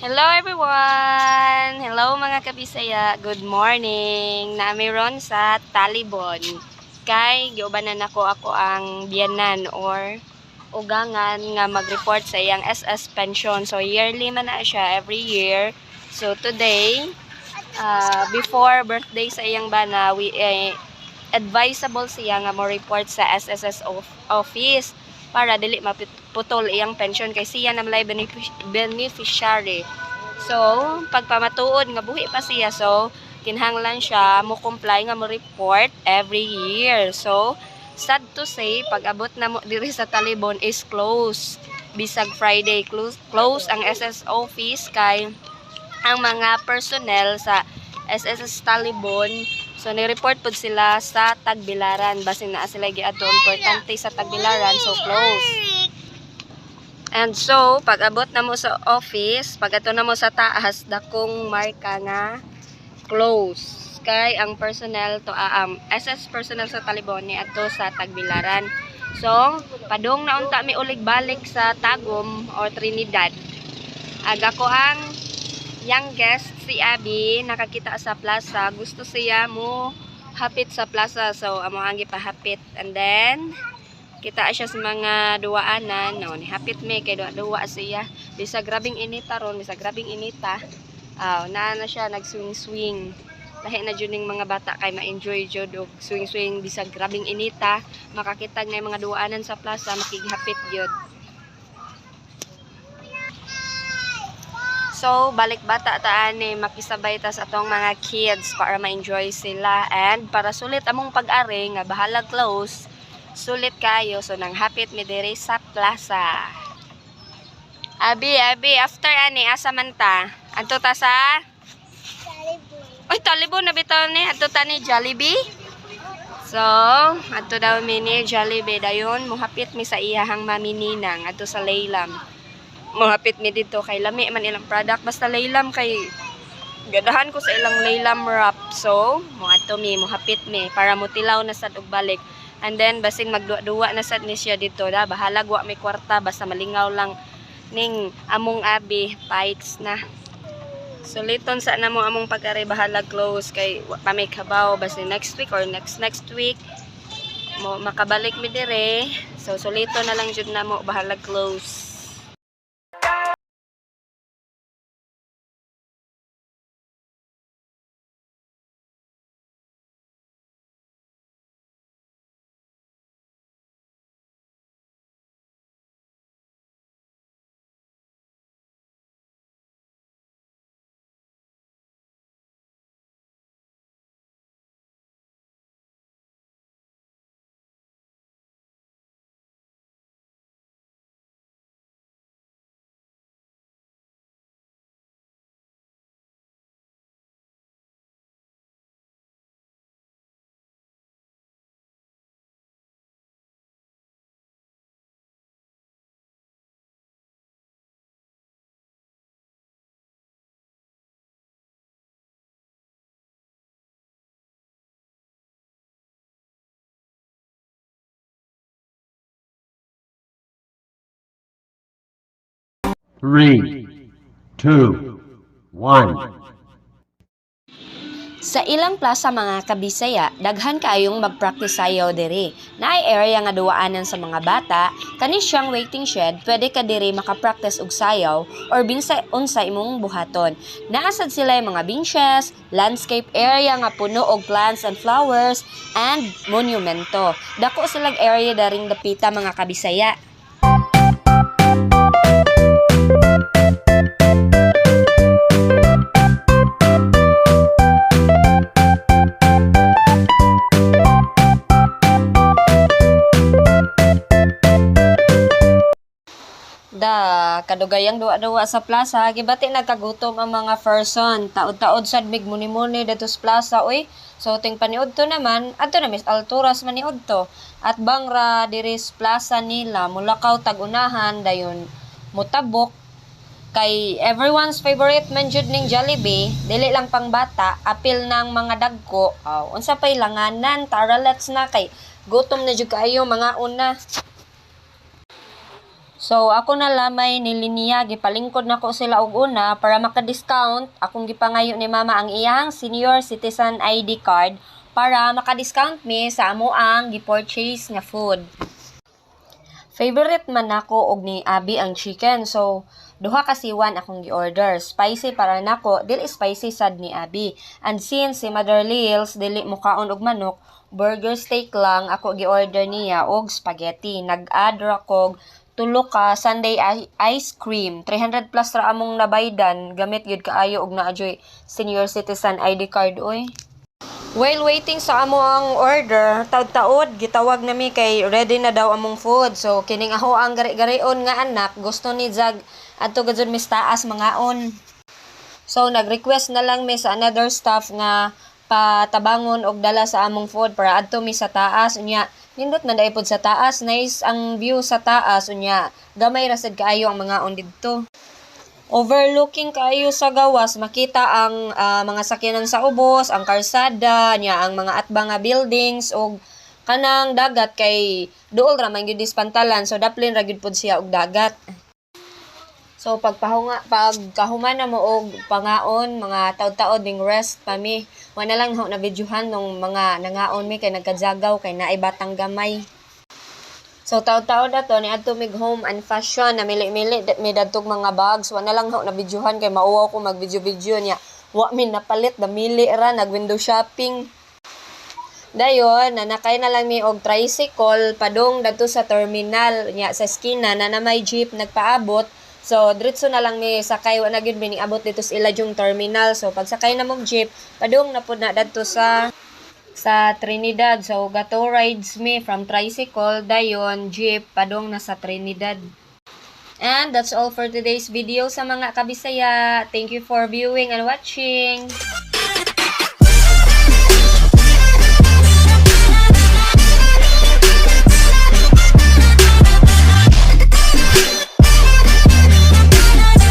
Hello everyone! Hello mga kabisaya! Good morning! Namiron sa Talibon. Kay giubanan ako ang biyanan or ugangan nga mag-report sa iyang SS pension. So yearly man na siya every year. So today, before birthday sa iyang bana, we advisable siya nga mo report sa SSS office para dili maputol iyang pension kay siya namlay beneficiary. So, pagpamatuod nga buhi pa siya, so kinahanglan siya mo comply nga mo report every year. So, sad to say, pag-abot na mo diri sa Talibon is close. Bisag Friday close ang SS office kay ang mga personnel sa SSS Talibon. So, ni-report po sila sa Tagbilaran. Basin na sila giadto importante sa Tagbilaran. So, close. And so, pag abot na mo sa office, pag ato na mo sa taas, dakong marka nga close. Kay ang personnel to SS personnel sa Talibon ni ato sa Tagbilaran. So, padung na unta mi ulig balik sa Tagum or Trinidad. Aga ko ang youngest si Abby nakakita sa plaza, gusto siya mo hapit sa plaza, so amo ang gipahapit, and then kita siya sa mga duaanan no, ni hapit me kay duwa siya bisa grabing inita ron, bisa grabing inita. Na siya nag-swing lahi na jud ning mga bata kay ma-enjoy jud og swing bisa grabing inita, makakita nga mga duaanan sa plaza makigihapit jud. So, balik bata taan ni makisabay ta sa atong mga kids para ma-enjoy sila and para sulit among pag-ari nga bahala close, sulit kayo, so nang hapit mi diri sa plaza. Abi, after ani asa man ta? Adto ta sa Talibon. Oy, Talibon na bitaw ni adto ta ni Jollibee. So, adto daw mi ni Jollibee dayon mohapit mi sa iyahang mamininang adto sa Laylam. Mohapit mi dito kay lami man ilang product, basta Laylam kay gadahan ko sa ilang Laylam wrap. So moadto mi, mohapit mi para mutilaw na sad og balik, and then basing magduwa na sad ni siya dito da, bahala wa may kwarta basta malingaw lang ning among abi fights na. Suliton sa namo among pag-ari bahala close kay wa pa may kabaw, basta next week or next week mo makabalik mi dire. So sulito na lang jud namo bahala close. Three, two, one. Sa ilang plaza mga kabisaya, daghan kaayong mag-practice sayaw diri. Naay area nga duwaanan sa mga bata, kani siyang waiting shed, pwede ka diri maka-practice og sayaw or binsay unsa imong buhaton. Naasad sila yung mga benches, landscape area nga puno og plants and flowers, and monumento. Dako silang area daring dapita mga kabisaya. Kadugayang duwa-duwa sa plaza, gibati nagkagutom ang mga person. Taod-taod sad mig muni-muni dito sa plaza, oy. So ting paniudto naman, adto na mis alturas maniudto. At bangra diri sa plaza nila, mulakaw tag-unahan dayon mutabok kay everyone's favorite man jud ning Jollibee, dili lang pang bata, apil ng mga dagko. Unsa pay langanan, tara let's na kay gutom na jud kaayo mga una. So, ako na lamay ni Linia, gipalingkod na ko sila og una para maka-discount. Akong gipangayo ni mama ang iyang senior citizen ID card para maka-discount mi sa amo ang gi-purchase nga food. Favorite man nako og ni Abi ang chicken. So, duha ka siwan akong gi-order. Spicy para nako, dili spicy sad ni Abi. And since si Mother Lils dili mukaon og manok, burger steak lang ako gi-order niya og spaghetti. Nag-add ra kog tulo ka sundae ice cream. 300 plus ra among nabaydan. Gamit gyud kaayo og naajoy senior citizen ID card oy. While waiting sa amo ang order, taud-taod gitawag nami kay ready na daw among food. So kining ako ang gari-garion nga anak gusto ni Jag adto gud mis taas mangaon. So nag-request na lang mi sa another staff nga patabangon og dala sa among food para adto mi sa taas unya. Nindot na daipod sa taas, nice ang view sa taas unya. Gamay ra sad kaayo ang mangaon didto. Overlooking kayo sa gawas, makita ang mga sakyanan sa ubos, ang karsada, niya ang mga atbang nga buildings og kanang dagat kay duol ra man gyud dispantalan so daplin ra gyud pod siya og dagat. So pagkahuman na mo og pangaon, mga taud-taod ding rest pa mi. Wala lang na videohan nung mga nangaon mi kay nagkajagaw kay naay batang gamay. So taud-taod ato ni adto mig home and fashion na mili-mili mi dadtog mga bags. Wala lang na videohan kay mauwaw ko mag video niya. Wa mi napalit damili ra nag window shopping. Dayon nanakay na lang mi og tricycle padung dadto sa terminal nya sa eskina na may jeep nagpaabot. So, diretso na lang mi sakay, wala gyud mi abot dito sa Ilajong Terminal. So, pag sakay na mong jeep, padung na pud na dadto sa Trinidad. So, gato rides mi from tricycle, dayon jeep, padung na sa Trinidad. And that's all for today's video sa mga kabisaya. Thank you for viewing and watching.